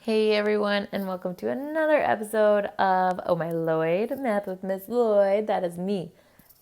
Hey everyone, and welcome to another episode of Oh My Lloyd, Math with Miss Lloyd. That is me.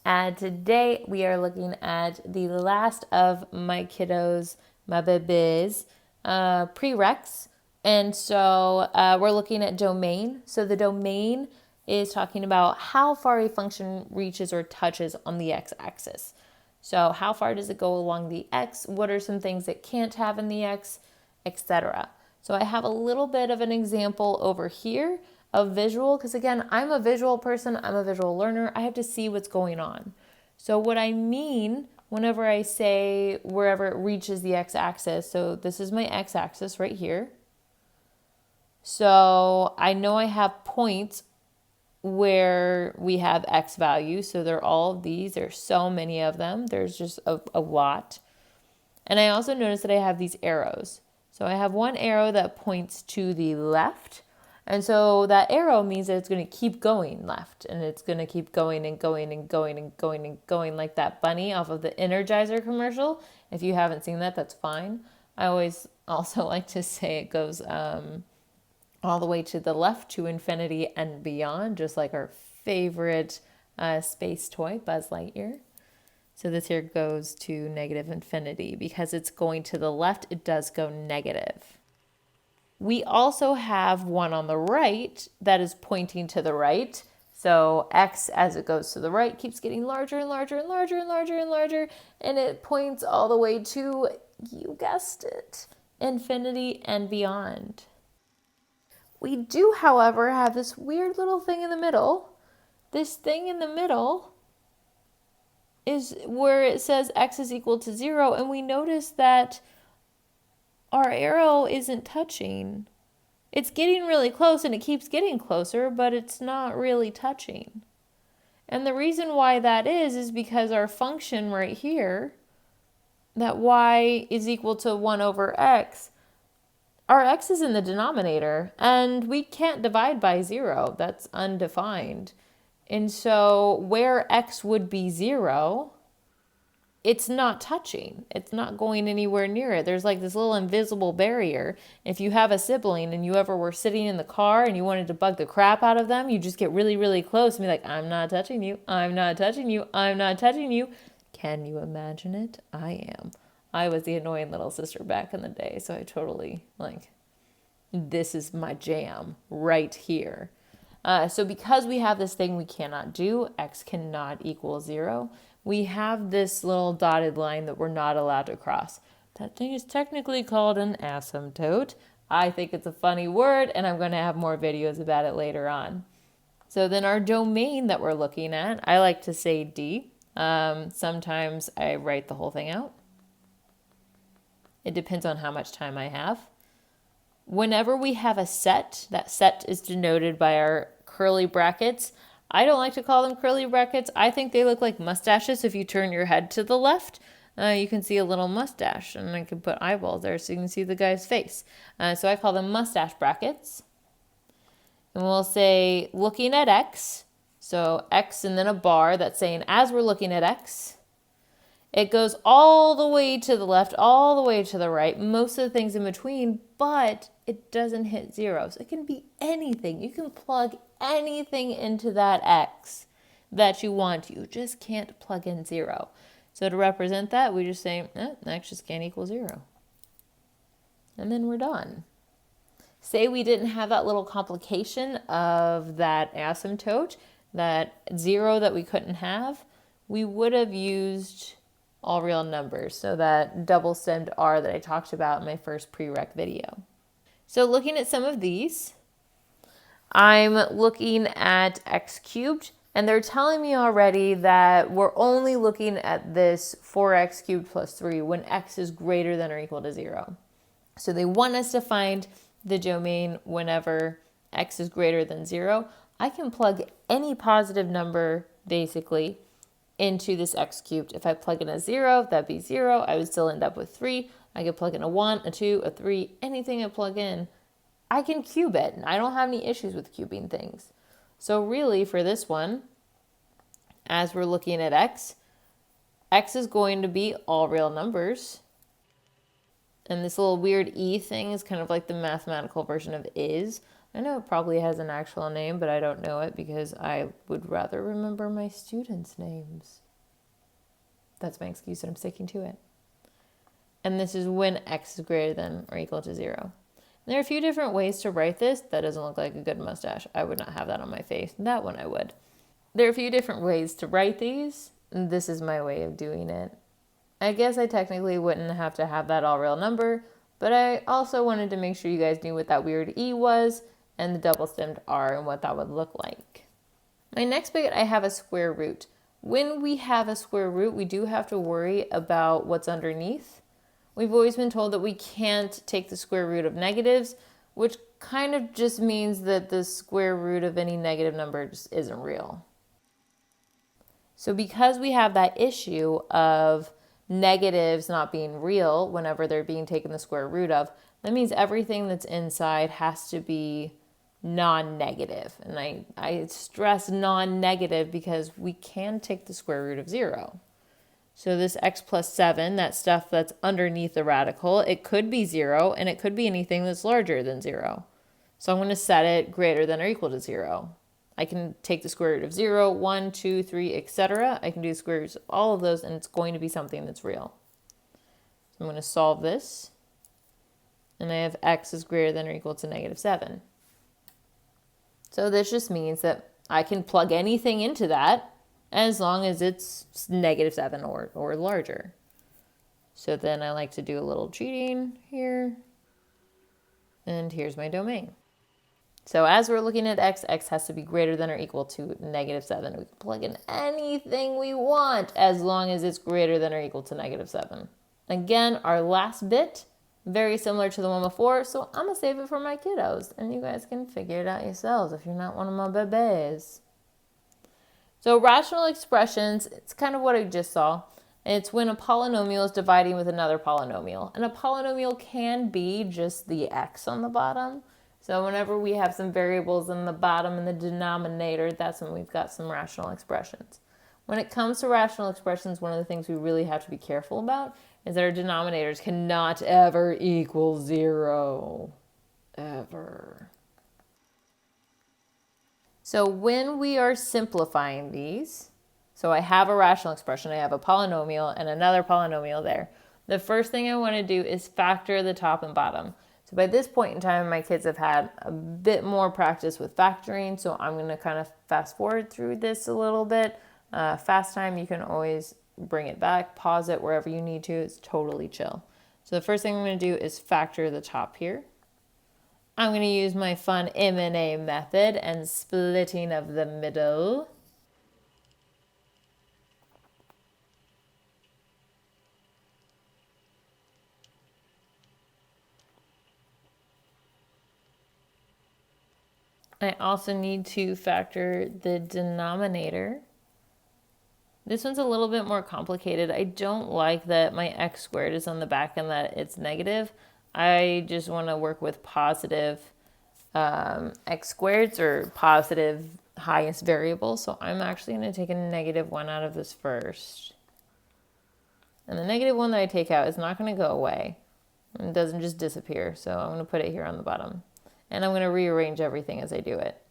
And today we are looking at the last of my kiddos, my babies, prereqs. And so we're looking at domain. So the domain is talking about how far a function reaches or touches on the x-axis. So how far does it go along the x? What are some things it can't have in the x, etc. So I have a little bit of an example over here of visual, because again, I'm a visual person, I'm a visual learner. I have to see what's going on. So what I mean whenever I say wherever it reaches the x-axis, so this is my x-axis right here. So I know I have points where we have x values. So they're all of these. There's so many of them. There's just a lot. And I also notice that I have these arrows. So I have one arrow that points to the left. And so that arrow means that it's going to keep going left. And it's going to keep going and going and going and going and going like that bunny off of the Energizer commercial. If you haven't seen that, that's fine. I always also like to say it goes all the way to the left to infinity and beyond, just like our favorite space toy, Buzz Lightyear. So this here goes to negative infinity. Because it's going to the left, it does go negative. We also have one on the right that is pointing to the right. So x, as it goes to the right, keeps getting larger and larger and larger and larger and larger. And it points all the way to, you guessed it, infinity and beyond. We do, however, have this weird little thing in the middle. This thing in the middle is where it says x is equal to 0, and we notice that our arrow isn't touching. It's getting really close, and it keeps getting closer, but it's not really touching. And the reason why that is because our function right here, that y is equal to 1 over x, our x is in the denominator, and we can't divide by 0. That's undefined. And so where x would be 0, it's not touching. It's not going anywhere near it. There's like this little invisible barrier. If you have a sibling and you ever were sitting in the car and you wanted to bug the crap out of them, you just get really, really close and be like, I'm not touching you. I'm not touching you. I'm not touching you. Can you imagine it? I am. I was the annoying little sister back in the day, so I totally this is my jam right here. So because we have this thing we cannot do, x cannot equal 0, we have this little dotted line that we're not allowed to cross. That thing is technically called an asymptote. I think it's a funny word, and I'm going to have more videos about it later on. So then our domain that we're looking at, I like to say D. Sometimes I write the whole thing out. It depends on how much time I have. Whenever we have a set, that set is denoted by our curly brackets. I don't like to call them curly brackets. I think they look like mustaches. If you turn your head to the left, you can see a little mustache, and I can put eyeballs there so you can see the guy's face. So I call them mustache brackets. And we'll say looking at x. So x and then a bar that's saying as we're looking at x. It goes all the way to the left, all the way to the right, most of the things in between, but it doesn't hit 0. So it can be anything. You can plug anything into that x that you want. You just can't plug in 0. So to represent that, we just say, x just can't equal 0. And then we're done. Say we didn't have that little complication of that asymptote, that 0 that we couldn't have, we would have used all real numbers. So that double stemmed R that I talked about in my first prereq video. So looking at some of these, I'm looking at x cubed, and they're telling me already that we're only looking at this 4x cubed plus 3 when x is greater than or equal to 0. So they want us to find the domain whenever x is greater than 0. I can plug any positive number, basically, into this x cubed. If I plug in a 0, that'd be 0. I would still end up with 3. I could plug in a 1, a 2, a 3, anything I plug in, I can cube it. I don't have any issues with cubing things. So really for this one, as we're looking at x is going to be all real numbers. And this little weird E thing is kind of like the mathematical version of is. I know it probably has an actual name, but I don't know it because I would rather remember my students' names. That's my excuse, and I'm sticking to it. And this is when x is greater than or equal to 0. There are a few different ways to write this. That doesn't look like a good mustache. I would not have that on my face. That one I would. There are a few different ways to write these. And this is my way of doing it. I guess I technically wouldn't have to have that all real number, but I also wanted to make sure you guys knew what that weird E was and the double stemmed R and what that would look like. My next bit, I have a square root. When we have a square root, we do have to worry about what's underneath. We've always been told that we can't take the square root of negatives, which kind of just means that the square root of any negative number just isn't real. So because we have that issue of negatives not being real whenever they're being taken the square root of, that means everything that's inside has to be non-negative. And I stress non-negative because we can take the square root of 0. So this x plus 7, that stuff that's underneath the radical, it could be 0, and it could be anything that's larger than 0. So I'm going to set it greater than or equal to 0. I can take the square root of 0, 1, 2, 3, etc. I can do the square roots of all of those, and it's going to be something that's real. So I'm going to solve this, and I have x is greater than or equal to negative 7. So this just means that I can plug anything into that as long as it's negative 7 or larger. So then I like to do a little cheating here. And here's my domain. So as we're looking at x, x has to be greater than or equal to negative 7. We can plug in anything we want as long as it's greater than or equal to negative 7. Again, our last bit, very similar to the one before, so I'm going to save it for my kiddos. And you guys can figure it out yourselves if you're not one of my babies. So rational expressions, it's kind of what I just saw. It's when a polynomial is dividing with another polynomial. And a polynomial can be just the x on the bottom. So whenever we have some variables in the bottom in the denominator, that's when we've got some rational expressions. When it comes to rational expressions, one of the things we really have to be careful about is that our denominators cannot ever equal 0. Ever. So when we are simplifying these, so I have a rational expression, I have a polynomial and another polynomial there. The first thing I want to do is factor the top and bottom. So by this point in time, my kids have had a bit more practice with factoring, so I'm going to kind of fast forward through this a little bit. Fast time, you can always bring it back, pause it wherever you need to. It's totally chill. So the first thing I'm going to do is factor the top here. I'm going to use my fun M&A method and splitting of the middle. I also need to factor the denominator. This one's a little bit more complicated. I don't like that my x squared is on the back and that it's negative. I just want to work with positive x squareds or positive highest variable. So I'm actually going to take a negative 1 out of this first. And the negative 1 that I take out is not going to go away. It doesn't just disappear. So I'm going to put it here on the bottom. And I'm going to rearrange everything as I do it.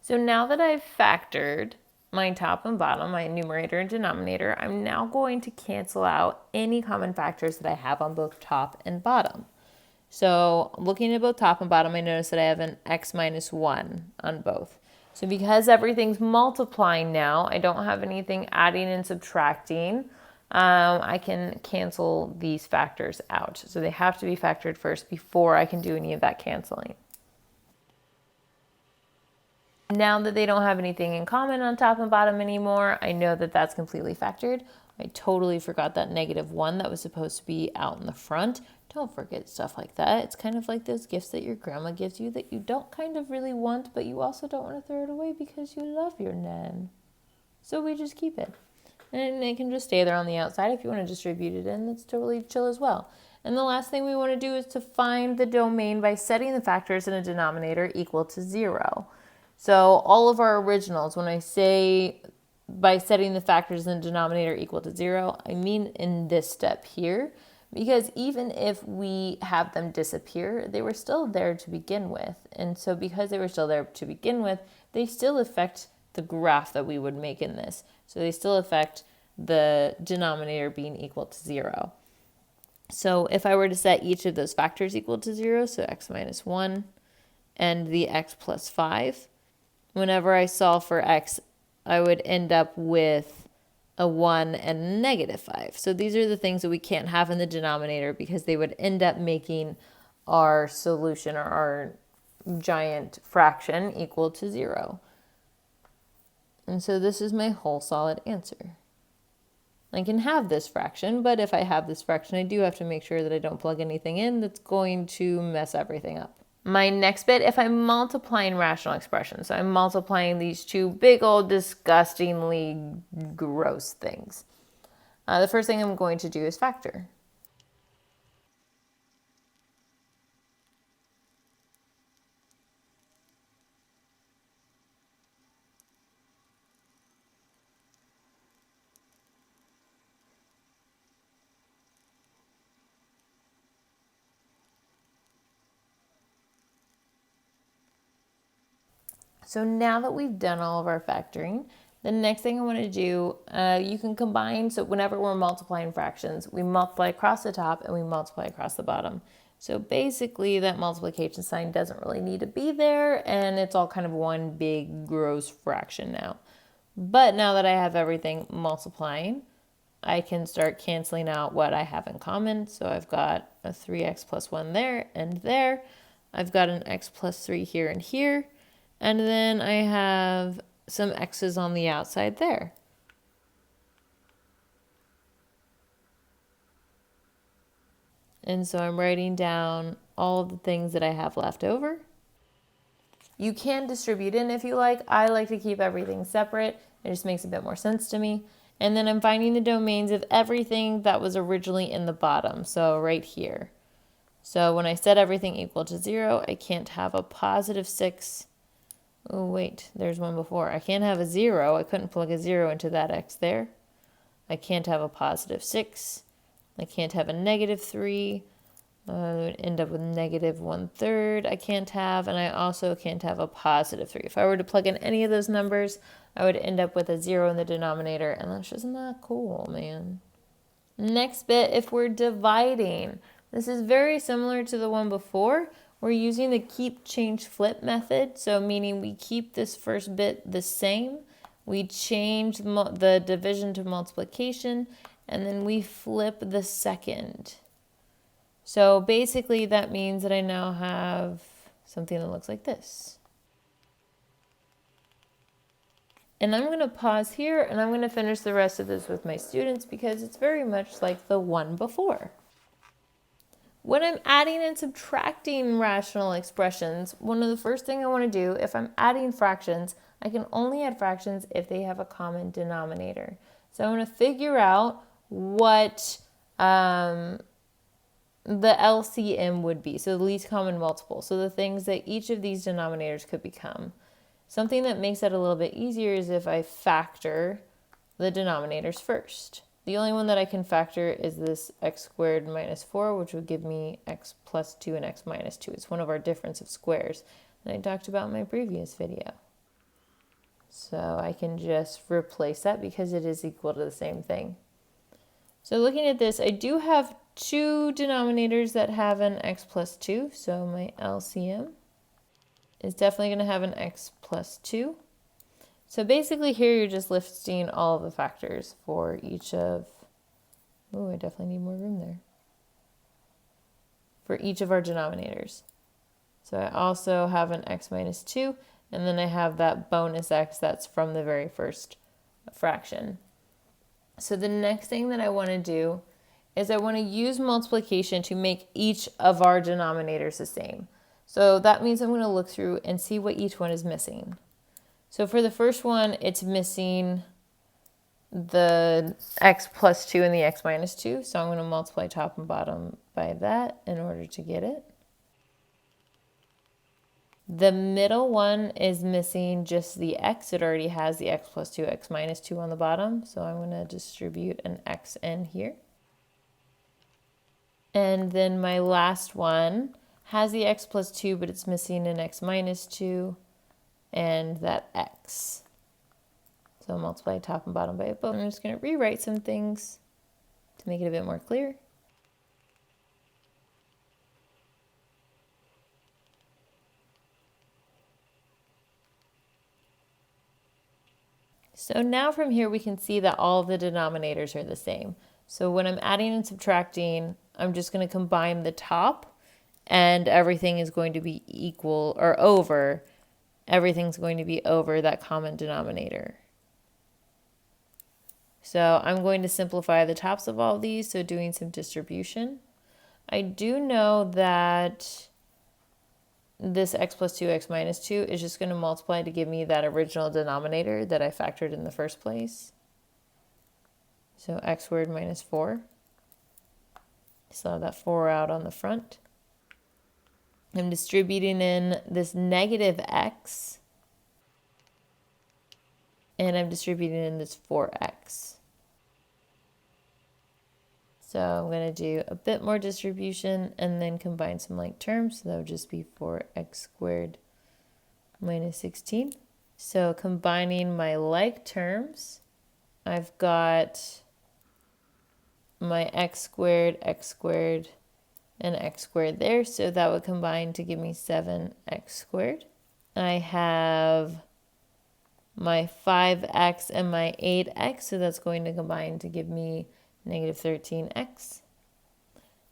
So now that I've factored my top and bottom, my numerator and denominator, I'm now going to cancel out any common factors that I have on both top and bottom. So looking at both top and bottom, I notice that I have an x minus 1 on both. So because everything's multiplying now, I don't have anything adding and subtracting. I can cancel these factors out. So they have to be factored first before I can do any of that canceling. Now that they don't have anything in common on top and bottom anymore, I know that that's completely factored. I totally forgot that negative 1 that was supposed to be out in the front. Don't forget stuff like that. It's kind of like those gifts that your grandma gives you that you don't kind of really want, but you also don't want to throw it away because you love your nan. So we just keep it. And it can just stay there on the outside. If you want to distribute it in, that's totally chill as well. And the last thing we want to do is to find the domain by setting the factors in a denominator equal to 0. So all of our originals, when I say by setting the factors in the denominator equal to 0, I mean in this step here, because even if we have them disappear, they were still there to begin with. And so because they were still there to begin with, they still affect the graph that we would make in this. So they still affect the denominator being equal to 0. So if I were to set each of those factors equal to 0, so x minus 1 and the x plus 5, whenever I solve for x, I would end up with a 1 and a negative 5. So these are the things that we can't have in the denominator because they would end up making our solution or our giant fraction equal to 0. And so this is my whole solid answer. I can have this fraction, but if I have this fraction, I do have to make sure that I don't plug anything in that's going to mess everything up. My next bit, if I'm multiplying rational expressions, so I'm multiplying these two big old disgustingly gross things. The first thing I'm going to do is factor. So now that we've done all of our factoring, the next thing I want to do, you can combine, so whenever we're multiplying fractions, we multiply across the top and we multiply across the bottom. So basically that multiplication sign doesn't really need to be there, and it's all kind of one big gross fraction now. But now that I have everything multiplying, I can start canceling out what I have in common. So I've got a 3x plus 1 there and there. I've got an x plus 3 here and here. And then I have some x's on the outside there. And so I'm writing down all of the things that I have left over. You can distribute in if you like. I like to keep everything separate. It just makes a bit more sense to me. And then I'm finding the domains of everything that was originally in the bottom. So right here. So when I set everything equal to 0, I can't have a positive 6. Oh, wait, there's one before. I can't have a 0. I couldn't plug a 0 into that x there. I can't have a positive 6. I can't have a negative 3. I would end up with negative 1/3. I can't have, and I also can't have a positive 3. If I were to plug in any of those numbers, I would end up with a 0 in the denominator, and that's just not cool, man. Next bit, if we're dividing, this is very similar to the one before. We're using the keep, change, flip method. So meaning we keep this first bit the same. We change the division to multiplication, and then we flip the second. So basically that means that I now have something that looks like this. And I'm going to pause here, and I'm going to finish the rest of this with my students because it's very much like the one before. When I'm adding and subtracting rational expressions, one of the first things I want to do, if I'm adding fractions, I can only add fractions if they have a common denominator. So I want to figure out what the LCM would be, so the least common multiple. So the things that each of these denominators could become. Something that makes that a little bit easier is if I factor the denominators first. The only one that I can factor is this x squared minus 4, which would give me x plus 2 and x minus 2. It's one of our difference of squares that I talked about in my previous video. So I can just replace that because it is equal to the same thing. So looking at this, I do have two denominators that have an x plus 2. So my LCM is definitely going to have an x plus 2. So basically here you're just listing all of the factors for each of, oh, I definitely need more room there, for each of our denominators. So I also have an x minus 2, and then I have that bonus x that's from the very first fraction. So the next thing that I want to do is I want to use multiplication to make each of our denominators the same. So that means I'm going to look through and see what each one is missing. So for the first one, it's missing the x plus 2 and the x minus 2. So I'm going to multiply top and bottom by that in order to get it. The middle one is missing just the x. It already has the x plus 2, x minus 2 on the bottom. So I'm going to distribute an x in here. And then my last one has the x plus 2, but it's missing an x minus 2 and that x. So I'll multiply top and bottom by both. I'm just going to rewrite some things to make it a bit more clear. So now from here we can see that all of the denominators are the same. So when I'm adding and subtracting, I'm just going to combine the top and everything is going to be equal or over. Everything's going to be over that common denominator. So I'm going to simplify the tops of all these, so doing some distribution. I do know that this x plus 2, x minus 2 is just going to multiply to give me that original denominator that I factored in the first place. So x squared minus 4. Still have that 4 out on the front. I'm distributing in this negative x. And I'm distributing in this 4x. So I'm going to do a bit more distribution and then combine some like terms. So that would just be 4x squared minus 16. So combining my like terms, I've got my x squared, and x squared there. So that would combine to give me 7x squared. I have my 5x and my 8x. So that's going to combine to give me negative 13x.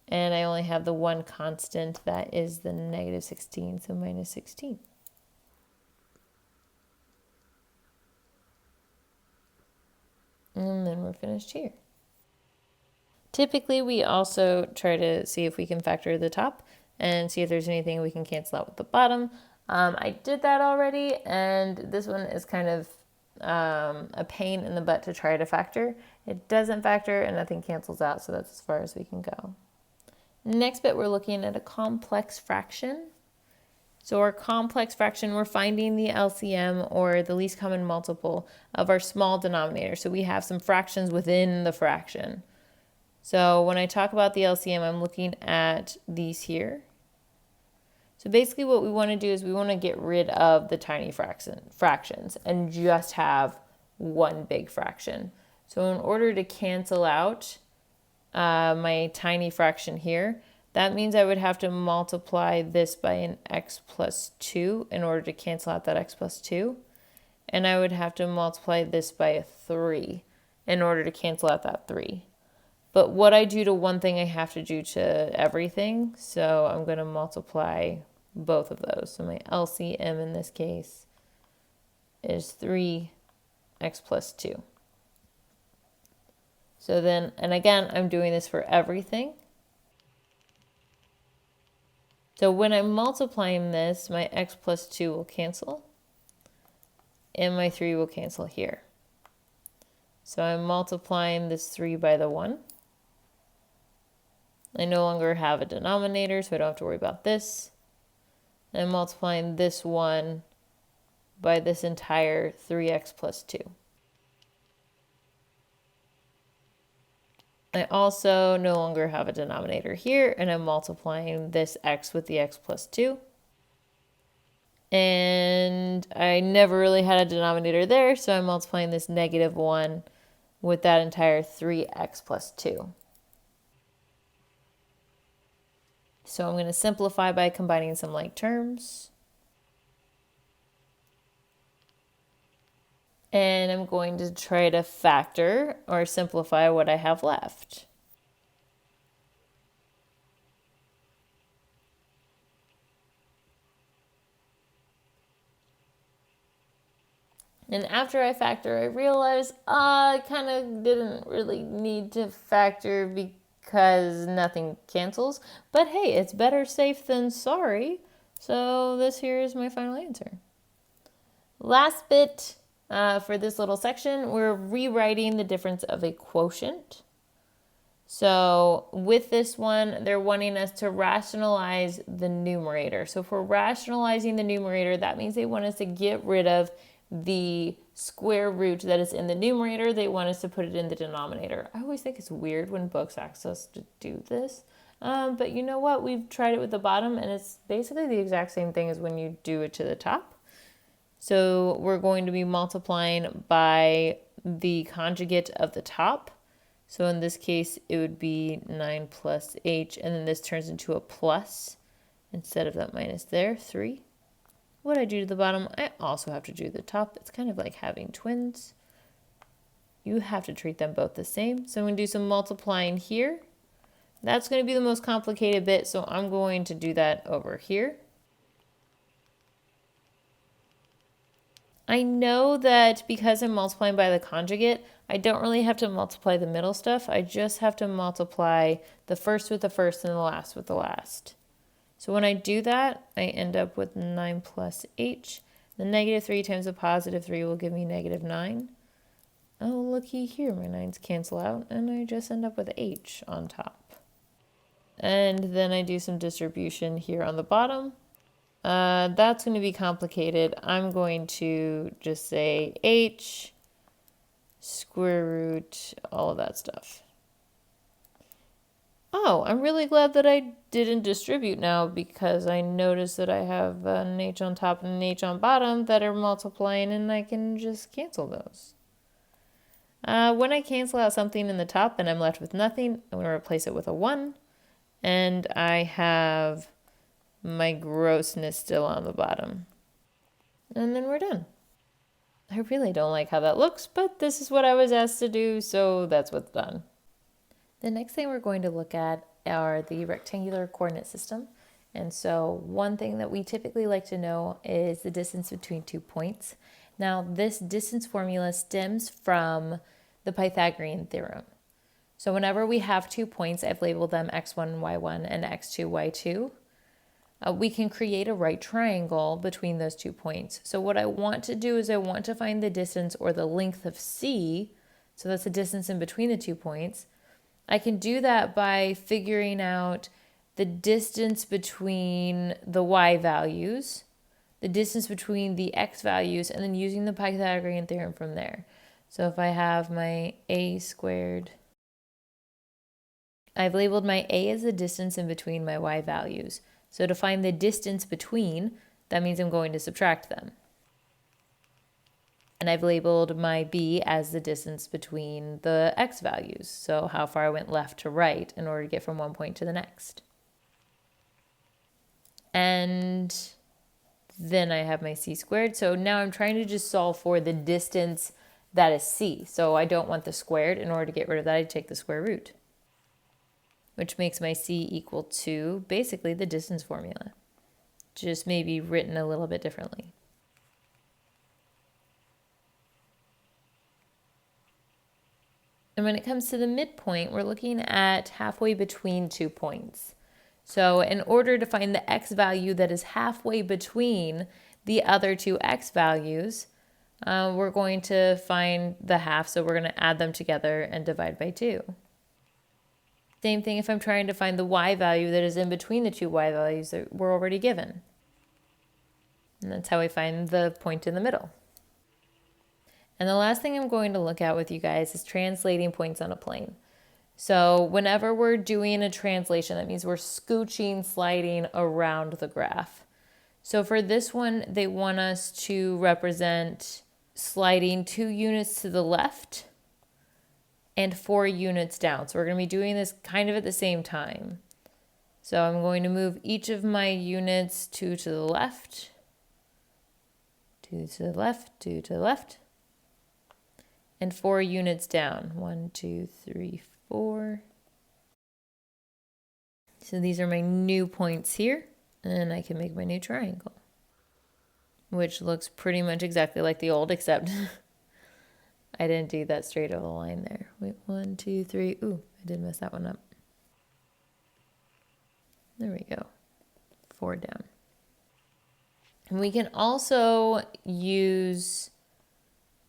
And I only have the one constant, that is the negative 16, so minus 16. And then we're finished here. Typically, we also try to see if we can factor the top and see if there's anything we can cancel out with the bottom. I did that already, and this one is kind of a pain in the butt to try to factor. It doesn't factor and nothing cancels out, so that's as far as we can go. Next bit, we're looking at a complex fraction. So our complex fraction, we're finding the LCM or the least common multiple of our small denominator. So we have some fractions within the fraction. So when I talk about the LCM, I'm looking at these here. So basically what we want to do is we want to get rid of the tiny fractions and just have one big fraction. So in order to cancel out my tiny fraction here, that means I would have to multiply this by an x plus 2 in order to cancel out that x plus 2. And I would have to multiply this by a 3 in order to cancel out that 3. But what I do to one thing, I have to do to everything. So I'm going to multiply both of those. So my LCM in this case is 3x plus 2. So then, and again, I'm doing this for everything. So when I'm multiplying this, my x plus 2 will cancel. And my 3 will cancel here. So I'm multiplying this 3 by the 1. I no longer have a denominator, so I don't have to worry about this. And I'm multiplying this 1 by this entire 3x plus 2. I also no longer have a denominator here, and I'm multiplying this x with the x plus 2. And I never really had a denominator there, so I'm multiplying this negative 1 with that entire 3x plus 2. So I'm going to simplify by combining some like terms. And I'm going to try to factor or simplify what I have left. And after I factor, I realize I kind of didn't really need to factor because nothing cancels. But hey, it's better safe than sorry. So this here is my final answer. Last bit For this little section, we're rewriting the difference of a quotient. So with this one, they're wanting us to rationalize the numerator. So if we're rationalizing the numerator, that means they want us to get rid of the square root that is in the numerator. They want us to put it in the denominator. I always think it's weird when books ask us to do this. But you know what? We've tried it with the bottom, and it's basically the exact same thing as when you do it to the top. So we're going to be multiplying by the conjugate of the top. So in this case, it would be 9 plus h, and then this turns into a plus instead of that minus there, 3. What I do to the bottom, I also have to do the top. It's kind of like having twins. You have to treat them both the same. So I'm going to do some multiplying here. That's going to be the most complicated bit, so I'm going to do that over here. I know that because I'm multiplying by the conjugate, I don't really have to multiply the middle stuff. I just have to multiply the first with the first and the last with the last. So when I do that, I end up with 9 plus h. The negative 3 times the positive 3 will give me negative 9. Oh, looky here, my 9's cancel out, and I just end up with h on top. And then I do some distribution here on the bottom. That's going to be complicated. I'm going to just say h, square root, all of that stuff. Oh, I'm really glad that I didn't distribute now, because I noticed that I have an h on top and an h on bottom that are multiplying, and I can just cancel those. When I cancel out something in the top and I'm left with nothing, I'm going to replace it with a 1, and I have my grossness still on the bottom. And then we're done. I really don't like how that looks, but this is what I was asked to do, so that's what's done. The next thing we're going to look at are the rectangular coordinate system. And so one thing that we typically like to know is the distance between 2 points. Now, this distance formula stems from the Pythagorean theorem. So whenever we have 2 points, I've labeled them x1, y1, and x2, y2. We can create a right triangle between those 2 points. So what I want to do is I want to find the distance or the length of C. So that's the distance in between the 2 points. I can do that by figuring out the distance between the y values, the distance between the x values, and then using the Pythagorean theorem from there. So if I have my a squared, I've labeled my a as the distance in between my y values. So to find the distance between, that means I'm going to subtract them. And I've labeled my b as the distance between the x values, so how far I went left to right in order to get from one point to the next. And then I have my c squared. So now I'm trying to just solve for the distance that is c. So I don't want the squared. In order to get rid of that, I take the square root, which makes my c equal to basically the distance formula, just maybe written a little bit differently. And when it comes to the midpoint, we're looking at halfway between 2 points. So in order to find the x value that is halfway between the other two x values, we're going to find the half, so we're going to add them together and divide by 2. Same thing if I'm trying to find the y value that is in between the two y values that were already given. And that's how we find the point in the middle. And the last thing I'm going to look at with you guys is translating points on a plane. So whenever we're doing a translation, that means we're scooching, sliding around the graph. So for this one, they want us to represent sliding 2 units to the left and 4 units down. So we're going to be doing this kind of at the same time. So I'm going to move each of my units 2 to the left, 2 to the left, 2 to the left, and 4 units down. 1, 2, 3, 4. So these are my new points here, and I can make my new triangle, which looks pretty much exactly like the old, except I didn't do that straight of a line there. Wait, 1, 2, 3. Ooh, I did mess that one up. There we go. 4 down. And we can also use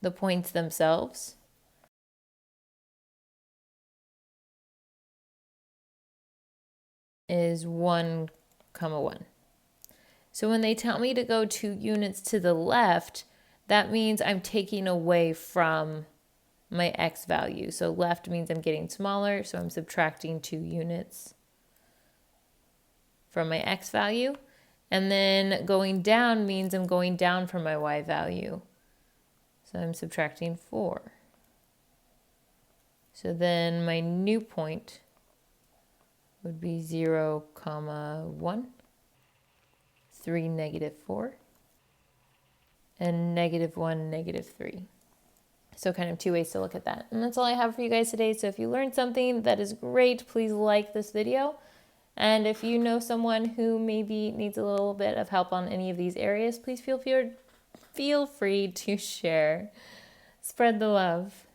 the points themselves. Is 1, 1. So when they tell me to go 2 units to the left, that means I'm taking away from my x value. So left means I'm getting smaller, so I'm subtracting 2 units from my x value. And then going down means I'm going down from my y value. So I'm subtracting 4. So then my new point would be 0, 1, 3, -4, and -1, -3. So kind of 2 ways to look at that. And that's all I have for you guys today. So if you learned something, that is great. Please like this video. And if you know someone who maybe needs a little bit of help on any of these areas, please feel free to share. Spread the love.